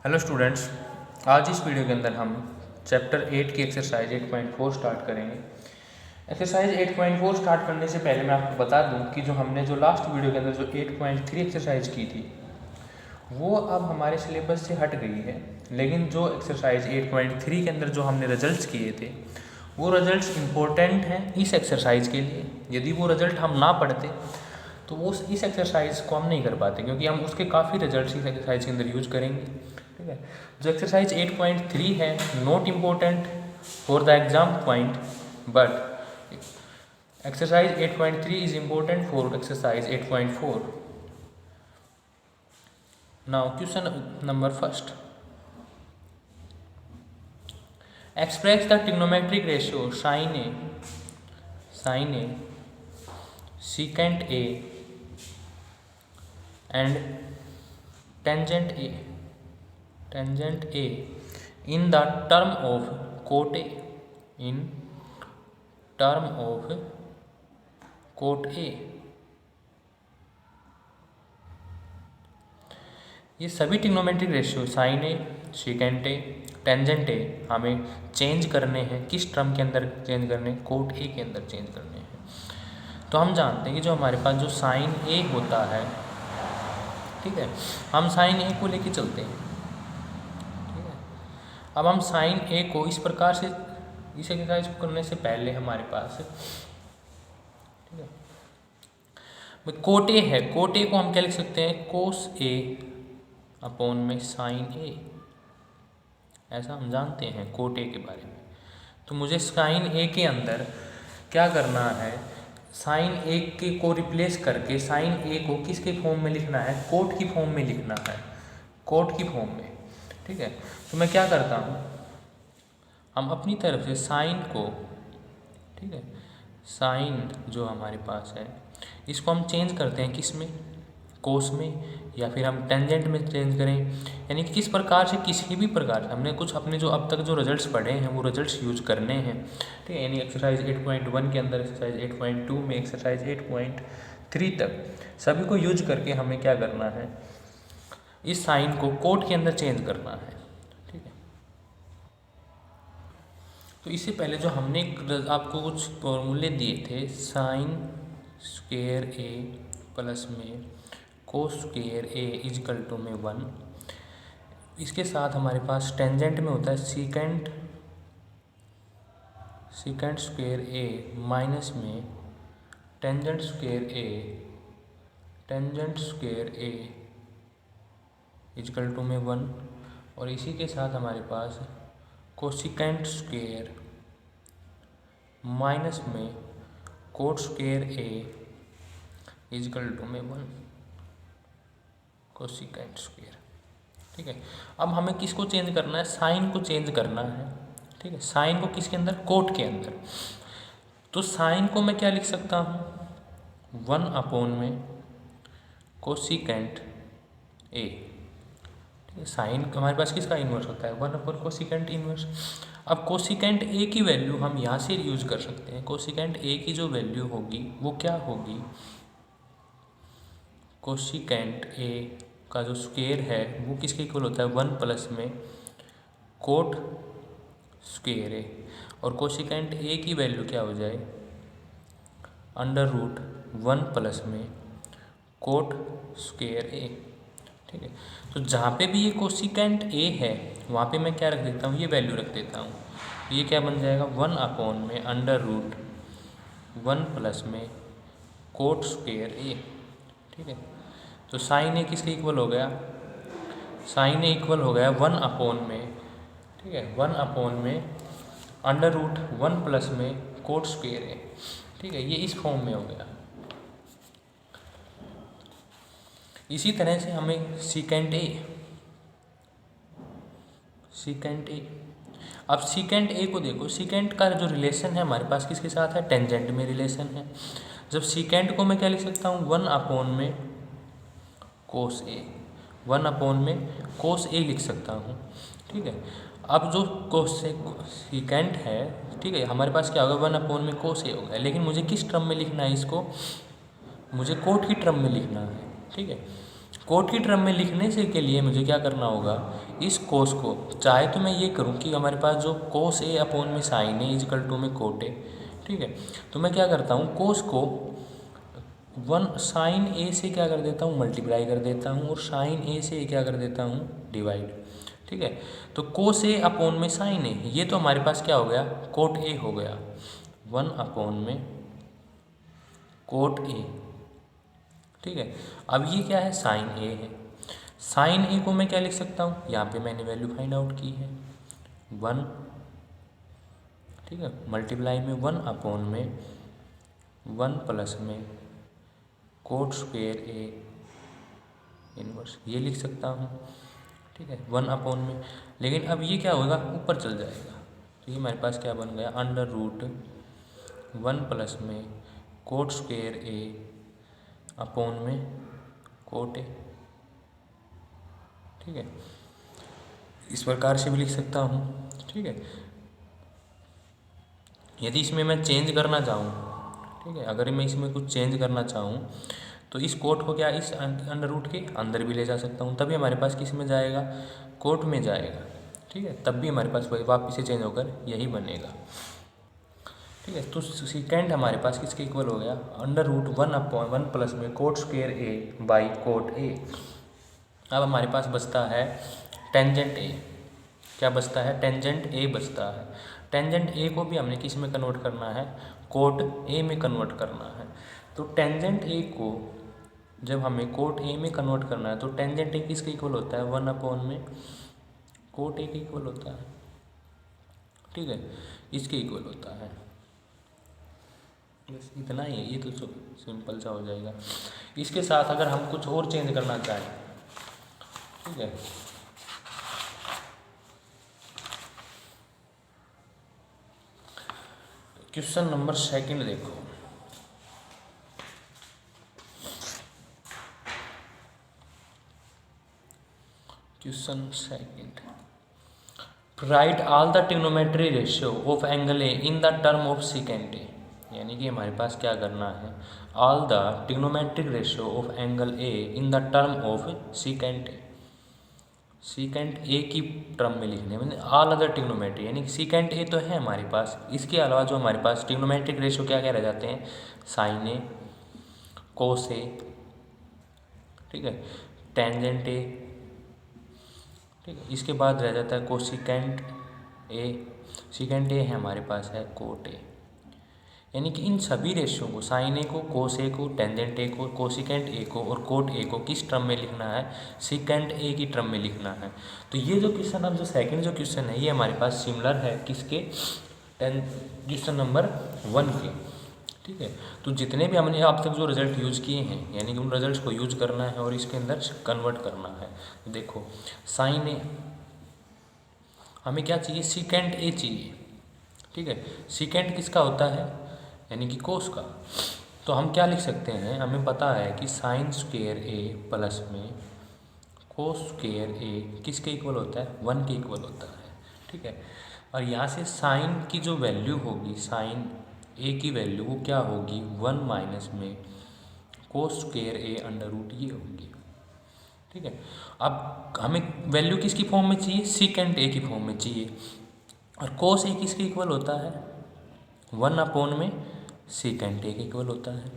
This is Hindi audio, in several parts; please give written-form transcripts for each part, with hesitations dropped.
हेलो स्टूडेंट्स, आज इस वीडियो के अंदर हम चैप्टर 8 की एक्सरसाइज 8.4 स्टार्ट करेंगे। एक्सरसाइज 8.4 स्टार्ट करने से पहले मैं आपको बता दूं कि जो हमने लास्ट वीडियो के अंदर जो 8.3 एक्सरसाइज की थी वो अब हमारे सिलेबस से हट गई है, लेकिन जो एक्सरसाइज 8.3 के अंदर जो हमने रिजल्ट्स किए थे वो रिजल्ट्स इम्पोर्टेंट हैं इस एक्सरसाइज के लिए। यदि वो रिजल्ट हम ना पढ़ते तो वो इस एक्सरसाइज को हम नहीं कर पाते, क्योंकि हम उसके काफ़ी रिजल्ट्स इस एक्सरसाइज के अंदर यूज करेंगे। ठीक है, जो एक्सरसाइज 8.3 है not important for the exam point, but exercise 8.3 is important for exercise 8.4। Now question number first, express the trigonometric ratio sin A secant A and tangent A in the term of cot A, in term of cot A। ये सभी trigonometric ratio sine A, secant A, tangent A हमें चेंज करने हैं। किस टर्म के अंदर चेंज करने हैं? कोट ए के अंदर चेंज करने हैं। तो हम जानते हैं कि जो हमारे पास जो साइन ए होता है, ठीक है, हम साइन ए को लेके चलते हैं। ठीक है, अब हम साइन ए को इस प्रकार से, इस एक्सरसाइज को करने से पहले हमारे पास, ठीक है, कोट ए है। कोट ए को हम क्या लिख सकते हैं? कोस ए अपॉन में साइन ए, ऐसा हम जानते हैं कोट ए के बारे में। तो मुझे साइन ए के अंदर क्या करना है? साइन ए के को रिप्लेस करके साइन ए को किसके फॉर्म में लिखना है? कोट की फॉर्म में लिखना है, कोट की फॉर्म में। ठीक है, तो मैं क्या करता हूँ, हम अपनी तरफ से साइन को, ठीक है, साइन जो हमारे पास है इसको हम चेंज करते हैं किस में? कोस में, या फिर हम टेंजेंट में चेंज करें। यानी कि किस प्रकार से, किसी भी प्रकार से हमने कुछ अपने जो अब तक जो रिजल्ट्स पढ़े हैं वो रिजल्ट्स यूज करने हैं। ठीक है, यानी एक्सरसाइज 8.1 के अंदर, एक्सरसाइज 8.2 में, एक्सरसाइज 8.3 तक सभी को यूज करके हमें क्या करना है? इस साइन को कोट के अंदर चेंज करना है। ठीक है, तो इससे पहले जो हमने आपको कुछ फॉर्मूले दिए थे, साइन स्क्वेयर ए प्लस में cos square A is equal to में 1, इसके साथ हमारे पास टेंजेंट में होता है सीकेंट स्क्वेयर ए माइनस में tangent square A is equal to में 1, और इसी के साथ हमारे पास कोसिकेंट स्क्वेयर माइनस में cot square A is equal to में 1 कोसिकेंट स्क्वेयर। ठीक है, अब हमें किसको चेंज करना है? साइन को चेंज करना है। ठीक है, साइन को किसके अंदर? कोट के अंदर। तो साइन को मैं क्या लिख सकता हूँ? 1 अपॉन में कोसिकेंट ए। ठीक है, साइन हमारे पास किसका इन्वर्स होता है? 1 अपॉन कोसिकेंट इन्वर्स। अब कोसिकेंट ए की वैल्यू हम यहाँ से यूज कर सकते हैं। कोसिकेंट ए की जो वैल्यू होगी वो क्या होगी? कोसिकेंट ए का जो स्क्वेयर है वो किसके इक्वल होता है? 1 प्लस में कोट स्क्वेयर ए, और कोसिकेंट ए की वैल्यू क्या हो जाए? अंडर रूट 1 प्लस में कोट स्क्वेयर ए। ठीक है, तो जहाँ पे भी ये कोसिकेंट ए है वहाँ पे मैं क्या रख देता हूँ? ये वैल्यू रख देता हूँ। ये क्या बन जाएगा? 1 अपॉन में अंडर रूट 1 प्लस में कोट स्क्वेयर ए। ठीक है, तो साइन ए किसके इक्वल हो गया? साइन ए इक्वल हो गया 1 अपॉन में, ठीक है, 1 अपॉन में अंडर रूट 1 प्लस में कोट स्क्वेयर ए। ठीक है, ये इस फॉर्म में हो गया। इसी तरह से हमें सीकेंट ए, अब सीकेंट ए को देखो, सीकेंट का जो रिलेशन है हमारे पास किसके साथ है? टेंजेंट में रिलेशन है। जब सीकेंट को मैं क्या लिख सकता हूँ? 1 अपॉन में कोस ए, 1 अपॉन में कोस ए लिख सकता हूँ। ठीक है, अब जो कोस से सीकेंट है, ठीक है, हमारे पास क्या होगा? 1 अपॉन में कोस ए होगा, लेकिन मुझे किस टर्म में लिखना है इसको? मुझे कोट की टर्म में लिखना है। ठीक है, कोट की टर्म में लिखने से के लिए मुझे क्या करना होगा, इस कोस को चाहे तो मैं ये करूँ कि हमारे पास जो कोस ए अपॉन में साइन ए इजकल टू में कोट ए, ठीक है। तो मैं क्या करता हूँ, कोस को वन साइन ए से क्या कर देता हूँ, मल्टीप्लाई कर देता हूँ, और साइन ए से क्या कर देता हूँ, डिवाइड, ठीक है। तो कोस ए अपॉन में साइन ए, ये तो हमारे पास क्या हो गया, कोट ए हो गया, वन अपॉन में कोट ए, ठीक है। अब ये क्या है, साइन ए है। साइन ए को मैं क्या लिख सकता हूँ, यहाँ पे मैंने वैल्यू फाइंड आउट की है 1, ठीक है, मल्टीप्लाई में 1 अपॉन में 1 प्लस में कोट स्क्वेयर ए इनवर्स, ये लिख सकता हूँ, ठीक है, 1 अपॉन में। लेकिन अब ये क्या होगा, ऊपर चल जाएगा, तो ये हमारे पास क्या बन गया, अंडर रूट 1 प्लस में कोट स्क्वेयर ए अपॉन में कोट ए, ठीक है। इस प्रकार से भी लिख सकता हूँ, ठीक है। यदि इसमें मैं चेंज करना चाहूँ, ठीक है, अगर मैं इसमें कुछ चेंज करना चाहूँ तो इस कोट को क्या इस अंडर रूट के अंदर भी ले जा सकता हूँ, तभी हमारे पास किस में जाएगा, कोट में जाएगा, ठीक है। तब भी हमारे पास वही वापस से चेंज होकर यही बनेगा, ठीक है। तो सेकेंड हमारे पास किसके इक्वल हो गया, अंडर रूट 1 अपॉन 1 प्लस में cot square A by cot A. अब हमारे पास बचता है टेंजेंट ए, क्या बचता है, टेंजेंट ए बचता है। टेंजेंट ए को भी हमने किस में कन्वर्ट करना है, कोट ए में कन्वर्ट करना है। तो टेंजेंट ए को जब हमें कोट ए में कन्वर्ट करना है तो टेंजेंट ए किसके इक्वल होता है, 1 अपॉन में कोट ए के इक्वल होता है, ठीक है, इसके इक्वल होता है। बस इतना ही है, ये तो सिंपल सा हो जाएगा। इसके साथ अगर हम कुछ और चेंज करना चाहें, ठीक है, क्वेश्चन नंबर सेकंड देखो, question second, right all the trigonometry ratio of angle A in the term of secant A. यानी कि हमारे पास क्या करना है, all the trigonometric ratio of angle A in the term of secant A. Secant A की टर्म में लिखने में ऑल अदर ट्रिग्नोमेट्री, यानी कि सीकेंट ए तो है हमारे पास, इसके अलावा जो हमारे पास ट्रिग्नोमेट्रिक रेशियो क्या क्या रह जाते हैं, साइन ए, कोस ए, ठीक है, टेंजेंट ए, ठीक है। इसके बाद रह जाता है कोसिकेंट ए, सीकेंट ए है हमारे पास है कोट ए। यानी कि इन सभी रेशियो को, साइन ए को, कोस ए को, टेंजेंट ए को, कोसिकेंट ए को और कोट ए को किस टर्म में लिखना है, सीकेंट ए की टर्म में लिखना है। तो ये जो क्वेश्चन, अब जो सेकंड जो क्वेश्चन है ये हमारे पास सिमिलर है किसके, क्वेश्चन नंबर 1 के, ठीक है। तो जितने भी हमने अब तक जो रिजल्ट यूज़ किए हैं, यानी कि उन रिजल्ट्स को यूज करना है और इसके अंदर कन्वर्ट करना है। तो देखो साइन ए हमें क्या चाहिए, सीकेंट ए चाहिए, ठीक है। सीकेंट किसका होता है, यानी कि कोस का। तो हम क्या लिख सकते हैं, हमें पता है कि साइन स्क्वेयर ए प्लस में कोस स्क्वेयर ए किसके इक्वल होता है, 1 के इक्वल होता है, ठीक है। और यहाँ से साइन की जो वैल्यू होगी, साइन ए की वैल्यू वो क्या होगी, 1 माइनस में cos square A under root ये होगी, ठीक है। अब हमें वैल्यू किसकी फॉर्म में चाहिए, सीकेंट ए की फॉर्म में चाहिए। और कोस ए किसके इक्वल होता है, 1 अपॉन में सीकेंट ए के इक्वल होता है।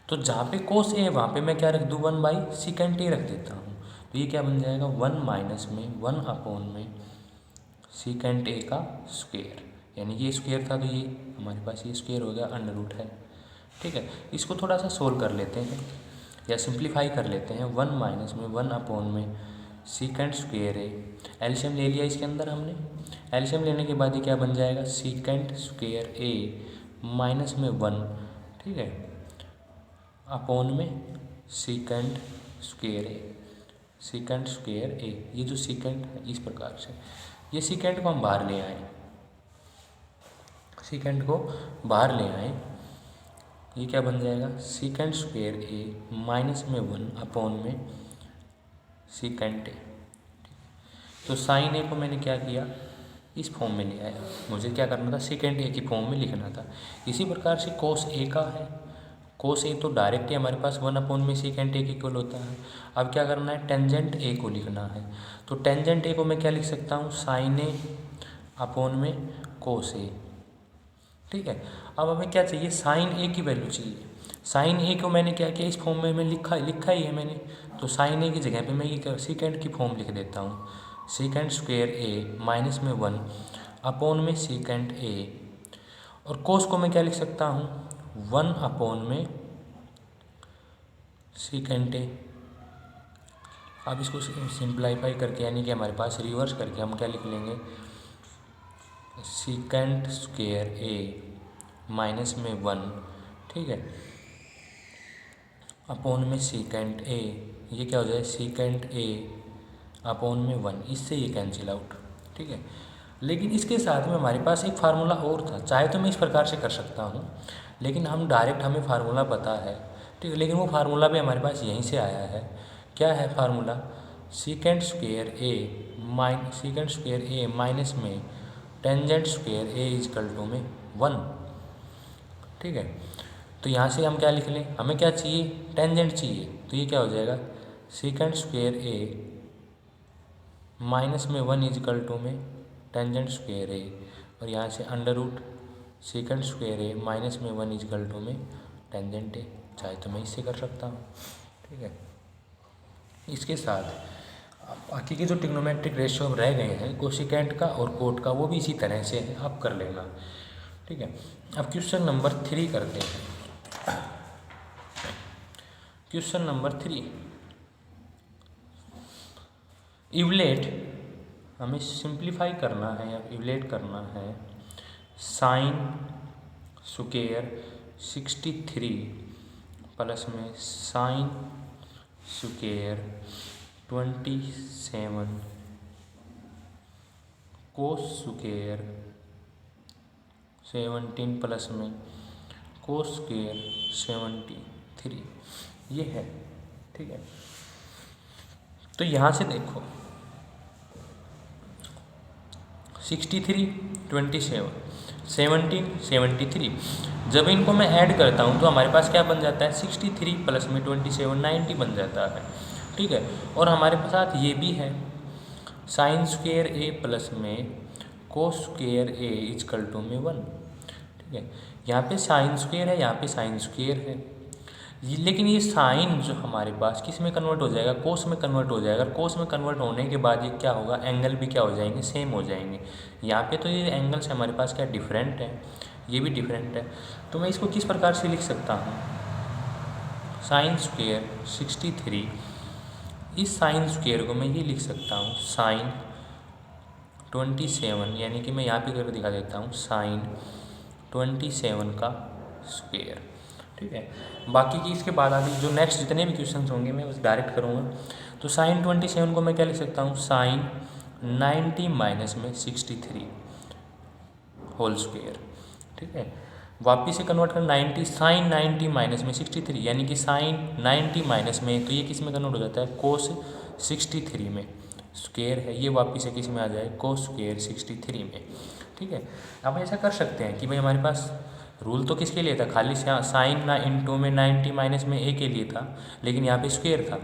तो जहाँ पे कोस ए वहाँ पे मैं क्या रख दूँ, 1 बाई सीकेंट ए रख देता हूँ। तो ये क्या बन जाएगा, 1 माइनस में 1 अपॉन में सीकेंट ए का स्क्वेयर, यानी ये स्क्वेयर था तो ये हमारे पास ये स्क्वेयर हो गया, अंडर रूट है, ठीक है। इसको थोड़ा सा सोल्व कर लेते हैं या सिंप्लीफाई कर लेते हैं। 1 माइनस में 1 अपॉन में सीकेंट स्क्वेयर ए, एलसीएम ले लिया इसके अंदर हमने, एलसीएम लेने के बाद ये क्या बन जाएगा, सीकेंट स्क्वेयर ए माइनस में 1, ठीक है, अपॉन में सीकेंट स्क्वेयर ए, सीकेंट स्क्वेयर ए। ये जो सीकेंट है इस प्रकार से, ये सीकेंट को हम बाहर ले आए, सीकेंट को बाहर ले आए, ये क्या बन जाएगा, सीकेंट स्क्वेयर ए माइनस में 1 अपॉन में सीकेंट ए। तो साइन ए को मैंने क्या किया, इस फॉर्म में ले आया, मुझे क्या करना था, सीकेंट ए की फॉर्म में लिखना था। इसी प्रकार से कोस ए का है, कोस ए तो डायरेक्ट ही हमारे पास 1/में sec इक्वल होता है। अब क्या करना है, टेंजेंट ए को लिखना है। तो टेंजेंट ए को मैं क्या लिख सकता हूँ, साइन ए अपॉन में कोस ए। ठीक है, अब हमें क्या चाहिए, साइन ए की वैल्यू चाहिए। साइन ए को मैंने क्या किया, इस फॉर्म में मैं लिखा ही है मैंने। तो साइन ए की जगह पे मैं ये सेकेंड की फॉर्म लिख देता हूँ, सेकेंड स्क्वेयर ए माइनस में 1 अपॉन में सेकेंड ए। और कोस को मैं क्या लिख सकता हूँ, 1 अपॉन में सेकेंड ए। अब इसको सिंप्लीफाई करके, यानी कि हमारे पास रिवर्स करके हम क्या लिख लेंगे, सेकेंड स्क्वेयर ए माइनस में 1, ठीक है, अपॉन में सेकेंड ए। ये क्या हो जाए, सेकेंड ए अपॉन में 1, इससे ये कैंसिल आउट। ठीक है, लेकिन इसके साथ में हमारे पास एक फार्मूला और था। चाहे तो मैं इस प्रकार से कर सकता हूँ, लेकिन हमें फार्मूला पता है। ठीक है, लेकिन वो फार्मूला भी हमारे पास यहीं से आया है। क्या है formula, secant square A minus में tangent square A is equal to में 1। ठीक है, तो यहाँ से हम क्या लिख लें, हमें क्या चाहिए, टेंजेंट चाहिए। तो ये क्या हो जाएगा, सेकेंड स्क्वेयर ए माइनस में 1 इजकल टू में टेंजेंट स्क्वेयर ए, और यहाँ से under root second square A minus में 1 इजकल टू में टेंजेंट ए। चाहे तो मैं इससे कर सकता हूँ। ठीक है, इसके साथ बाकी के जो ट्रिग्नोमेट्रिक रेशियो रह गए हैं कोसिकेंट का और कोट का, वो भी इसी तरह से आप कर लेना। ठीक है, अब क्वेश्चन नंबर 3 करते हैं। क्वेश्चन नंबर 3, इवलेट, हमें सिंप्लीफाई करना है या इवलेट करना है साइन स्क्वायर 63 प्लस में sine square 27 cos square 17 plus में कोस स्क्वायर 73, ये है। ठीक है, तो यहाँ से देखो 63, 27, 17, 73, जब इनको मैं ऐड करता हूँ तो हमारे पास क्या बन जाता है, 63 प्लस में 27 90 बन जाता है। ठीक है, और हमारे साथ ये भी है साइन स्क्वेयर ए प्लस में cos square A is equal to में 1। ठीक है, यहाँ पे साइन स्क्वेयर है, यहाँ पे साइन स्क्वेयर है, लेकिन ये साइन जो हमारे पास किस में कन्वर्ट हो जाएगा, कोस में कन्वर्ट हो जाएगा। कोस में कन्वर्ट होने के बाद ये क्या होगा, एंगल भी क्या हो जाएंगे, सेम हो जाएंगे। यहाँ पे तो ये एंगल्स हमारे पास क्या डिफरेंट है, ये भी डिफरेंट है। तो मैं इसको किस प्रकार से लिख सकता हूँ, साइन स्क्वेयर 63, इस साइन स्क्वेयर को मैं ये लिख सकता हूँ साइन 27, यानी कि मैं यहाँ पे करके दिखा देता हूँ साइन 27 का स्क्वेयर। ठीक है, बाकी की इसके बाद आगे जो नेक्स्ट जितने भी क्वेश्चंस होंगे मैं बस डायरेक्ट करूँगा। तो साइन 27 को मैं क्या लिख सकता हूँ, साइन 90 माइनस में 63 होल स्क्वेयर। ठीक है, वापिस से कन्वर्ट कर 90, साइन 90 माइनस में 63, यानी कि साइन 90 माइनस में, तो ये किस में कन्वर्ट हो जाता है, कोस 63 में। स्क्वेयर है, ये वापिस से किस में आ जाए, कोस स्क्वेयर 63 में। ठीक है, अब ऐसा कर सकते हैं कि भाई हमारे पास रूल तो किसके लिए था, खाली साइन ना इंटू में 90 माइनस में ए के लिए था, लेकिन यहाँ पे स्क्वेयर था।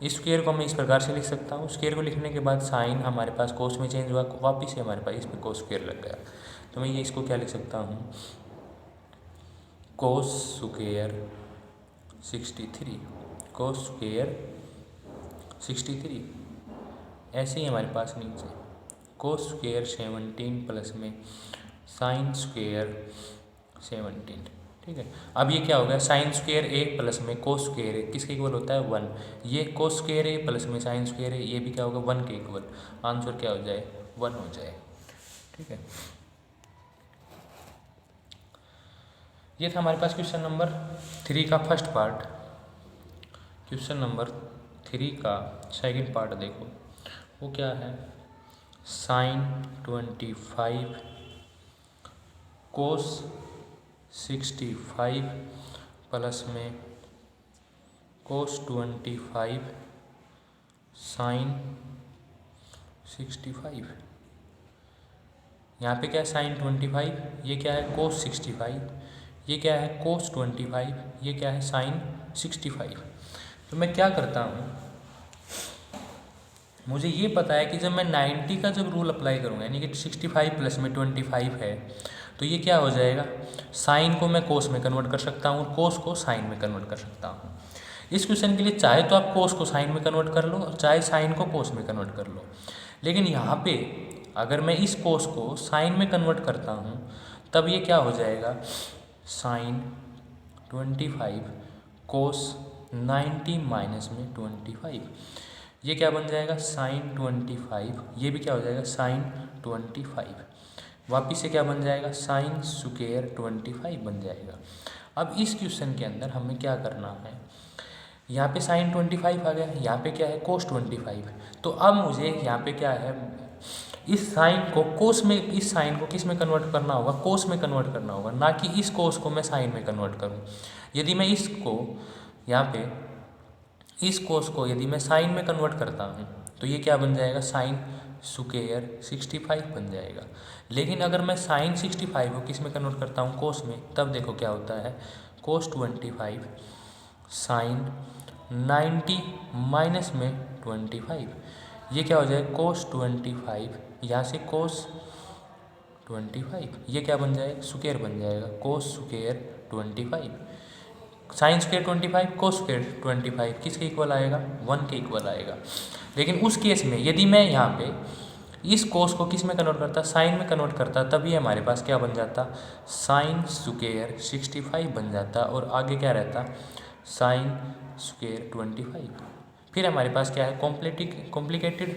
इस स्क्वेयर को मैं इस प्रकार से लिख सकता हूँ। स्क्वेयर को लिखने के बाद साइन हमारे पास कोस में चेंज हुआ, वापिस से हमारे पास इस पर कोस स्क्वेयर लग गया। तो मैं ये इसको क्या लिख सकता हूँ, कोस स्क्वेयर 63, कोस स्क्वेयर 63। ऐसे ही हमारे पास नीचे कोस स्क्वेयर 17 प्लस में साइन स्क्वेयर 17। ठीक है, अब ये क्या हो गया, साइन स्क्वेयर ए प्लस में कोस स्क्वेयर ए किसके इक्वल होता है, 1। ये कोस स्क्वेयर ए प्लस में साइन स्क्वेयर ए, ये भी क्या होगा, 1 के इक्वल। आंसर क्या हो जाए, 1 हो जाए। ठीक है, ये था हमारे पास क्वेश्चन नंबर 3 का फर्स्ट पार्ट। क्वेश्चन नंबर 3 का सेकंड पार्ट देखो, वो क्या है, साइन 25 कोस 65 प्लस में कोस 25 साइन 65। यहाँ पे क्या है, साइन 25, ये क्या है, कोस 65, ये क्या है कोस 25, ये क्या है साइन 65। तो मैं क्या करता हूँ, मुझे ये पता है कि जब मैं 90 का जब रूल अप्लाई करूँगा, यानी कि 65 प्लस में 25 है, तो ये क्या हो जाएगा, साइन को मैं कोस में कन्वर्ट कर सकता हूँ और कोस को साइन में कन्वर्ट कर सकता हूँ। इस क्वेश्चन के लिए चाहे तो आप कोस को साइन में कन्वर्ट कर लो और चाहे साइन को कोस में कन्वर्ट कर लो, लेकिन यहाँ पे अगर मैं इस कोस को साइन में कन्वर्ट करता हूँ तब ये क्या हो जाएगा, साइन 25 कोस 90 माइनस में 25, ये क्या बन जाएगा साइन 25, ये भी क्या हो जाएगा साइन 25, वापिस से क्या बन जाएगा साइन स्क्वायर 25 बन जाएगा। अब इस क्वेश्चन के अंदर हमें क्या करना है, यहाँ पे साइन 25 आ गया, यहाँ पे क्या है कोस 25, तो अब मुझे यहाँ पे क्या है, इस साइन को कोस में, इस साइन को किस में कन्वर्ट करना होगा, कोस में कन्वर्ट करना होगा, ना कि इस कोस को मैं साइन में कन्वर्ट करूँ। यदि मैं इसको यहाँ पे इस कोस को यदि मैं साइन में कन्वर्ट करता हूँ तो ये क्या बन जाएगा साइन स्क्वायर 65 बन जाएगा। लेकिन अगर मैं साइन 65 को किस में कन्वर्ट करता हूँ कोस में, तब देखो क्या होता है कोस 25 साइन 90 माइनस में 25, ये क्या हो जाएगा कोस 25, यहाँ से कोस 25, ये क्या बन जाएगा स्क्वायर बन जाएगा cos square 25, sine square 25 cos square 25 किसके इक्वल आएगा 1 के इक्वल आएगा। लेकिन उस केस में यदि मैं यहाँ पे इस कोस को किस में कन्वर्ट करता, साइन में कन्वर्ट करता, तभी हमारे पास क्या बन जाता साइन स्क्वायर 65 बन जाता और आगे क्या रहता साइन स्क्वायर 25। फिर हमारे पास क्या है कॉम्प्लिकेटेड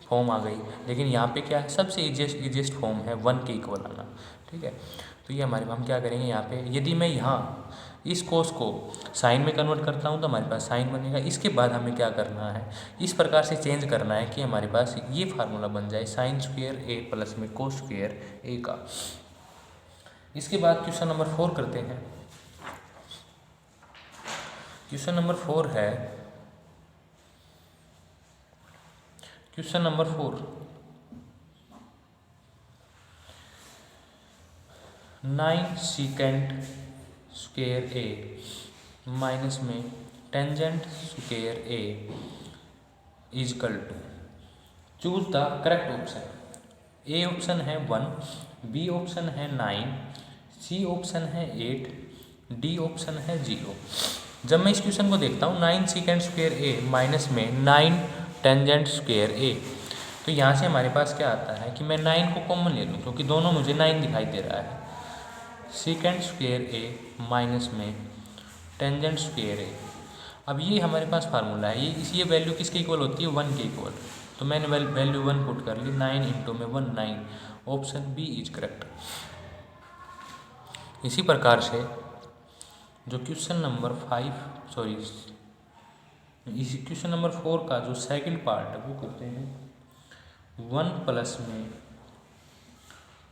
फॉर्म आ गई, लेकिन यहाँ पे क्या है सबसे इजीएस्ट फॉर्म है 1 के इक्वल आना। ठीक है, तो ये हमारे हम क्या करेंगे यहाँ पे, यदि मैं यहाँ इस कोस को साइन में कन्वर्ट करता हूँ तो हमारे पास साइन बनेगा। इसके बाद हमें क्या करना है, इस प्रकार से चेंज करना है कि हमारे पास ये फार्मूला बन जाए साइन स्क्वायर ए प्लस में कोस स्क्वायर ए का। इसके बाद क्वेश्चन नंबर 4 करते हैं। क्वेश्चन नंबर 4 है, question number 4 9 secant square A minus में tangent square A is equal to choose the correct option. A option है 1, बी ऑप्शन है 9, सी ऑप्शन है 8, डी ऑप्शन है 0। जब मैं इस क्वेश्चन को देखता हूँ 9 सीकेंट स्क्वायर ए माइनस में 9 टेंजेंट स्क्वायर ए, तो यहाँ से हमारे पास क्या आता है कि मैं 9 को कॉमन ले लूँ क्योंकि दोनों मुझे 9 दिखाई दे रहा है। सीकेंट स्क्वायर ए माइनस में टेंजेंट स्क्वायर ए, अब ये हमारे पास फार्मूला है, ये वैल्यू किसके इक्वल होती है 1 के इक्वल, तो मैंने वैल्यू 1 पुट कर ली, 9 इंटू में 1 9, ऑप्शन बी इज करेक्ट। इसी प्रकार से जो क्वेश्चन नंबर 4 का जो सेकंड पार्ट है वो करते हैं। 1 प्लस में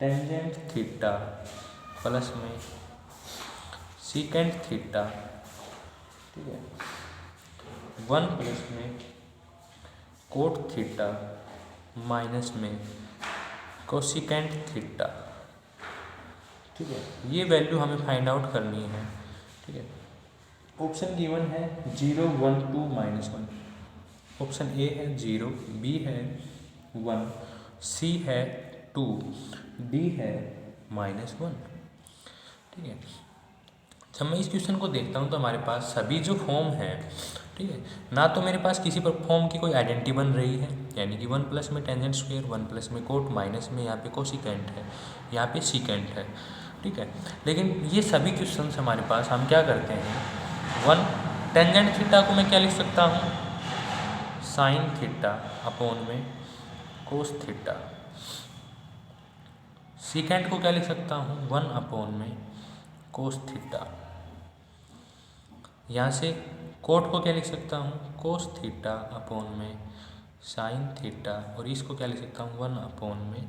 टेंजेंट थीटा प्लस में सीकेंट थीटा, ठीक है, 1 प्लस में कोट थीटा माइनस में कोसिकेंट थीटा। ठीक है, ये वैल्यू हमें फाइंड आउट करनी है। ठीक है, ऑप्शन गिवन है 0 1 2 -1। ऑप्शन ए है 0, बी है 1, सी है 2, डी है -1। ठीक है, जब मैं इस क्वेश्चन को देखता हूँ तो हमारे पास सभी जो फॉर्म है, ठीक है, ना तो मेरे पास किसी पर फॉर्म की कोई आइडेंटिटी बन रही है, यानी कि 1 प्लस में टेंजेंट स्क्वायर, 1 प्लस में कोट, माइनस में यहाँ पे कोसिकेंट है, यहाँ पे सीकेंट है। ठीक है, लेकिन ये सभी क्वेश्चन हमारे पास हम क्या करते हैं, 1 टेंजेंट थीटा को मैं क्या लिख सकता हूँ साइन थीटा अपॉन में कोस थीटा, सीकेंट को क्या लिख सकता हूँ 1 अपॉन में कोस थीटा, यहाँ से कोट को क्या लिख सकता हूँ कोस थीटा अपॉन में साइन थीटा, और इसको क्या लिख सकता हूँ 1 अपॉन में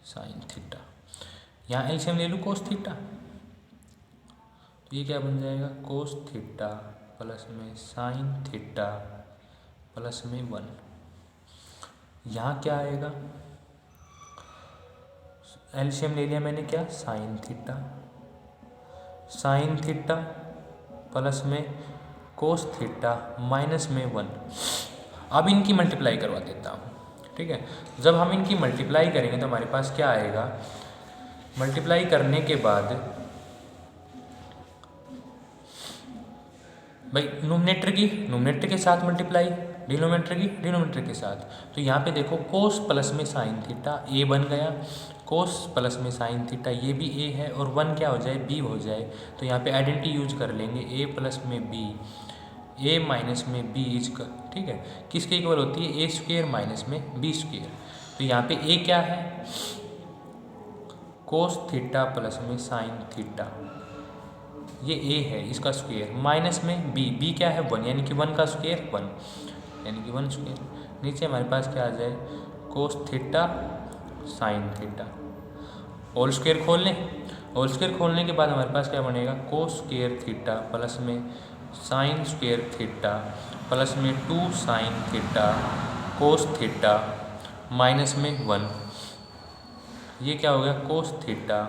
साइन थीटा। यहाँ एलसीएम ले लूँ कोस थीटा, तो ये क्या बन जाएगा कोस थीटा प्लस में साइन थीटा प्लस में 1। यहाँ क्या आएगा, एलसीएम ले लिया मैंने क्या sine theta, sine theta plus में कोस थीटा माइनस में 1। अब इनकी मल्टीप्लाई करवा देता हूँ, ठीक है। जब हम इनकी मल्टीप्लाई करेंगे तो हमारे पास क्या आएगा, मल्टीप्लाई करने के बाद भाई नोमिनेटर के साथ मल्टीप्लाई, डिनोमिनेटर के साथ। तो यहाँ पे देखो कोस प्लस में साइन थीटा ए बन गया, कोस प्लस में साइन थीटा ये भी ए है, और 1 क्या हो जाए, बी हो जाए। तो यहाँ पे आइडेंटिटी यूज कर लेंगे, ए प्लस में बी, ए माइनस में बी इज का, ठीक है, किसके इक्वल होती है, ए स्क्वेयर माइनस में बी स्क्वेयर। तो यहाँ पे ए क्या है, कोस थीटा प्लस में साइन थीटा, ये ए है इसका स्क्वेयर, माइनस में बी, बी क्या है 1, यानी कि 1 का स्क्वेयर 1, यानी कि 1 स्क्वेयर। नीचे हमारे पास क्या आ जाए, cos theta sine theta, whole square खोल लें। होल स्क्वेयर खोलने के बाद हमारे पास क्या बनेगा, कोस स्क्वेयर थीटा प्लस में साइन स्क्वेयर थीटा प्लस में 2 sine theta cos theta minus में 1। ये क्या हो गया, कोस theta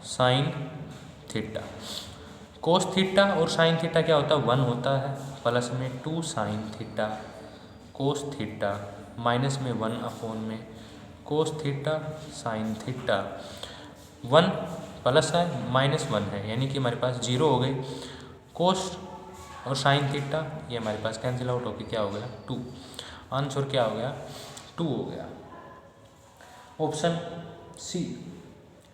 sine theta. Cos theta और साइन थीटा क्या होता है, 1 होता है, प्लस में 2 sine theta cos theta minus में 1 अपॉन में कोस थीटा साइन थीटा। 1 प्लस है माइनस 1 है, यानी कि हमारे पास 0 हो गई। कोस और साइन थीटा ये हमारे पास कैंसिल आउट होकर क्या हो गया, 2। आंसर क्या हो गया, 2 हो गया, ऑप्शन सी,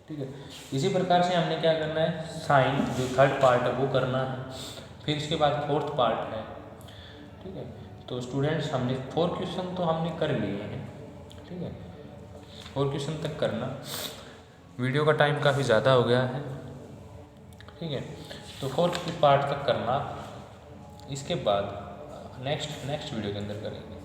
ठीक है। इसी प्रकार से हमने क्या करना है, साइन जो थर्ड पार्ट है वो करना है, फिर इसके बाद फोर्थ पार्ट है, ठीक है। तो स्टूडेंट्स हमने 4 क्वेश्चन तो हमने कर लिए हैं, ठीक है, 4 क्वेश्चन तक करना। वीडियो का टाइम काफ़ी ज़्यादा हो गया है, ठीक है, तो 4th पार्ट तक करना, इसके बाद नेक्स्ट वीडियो के अंदर करेंगे।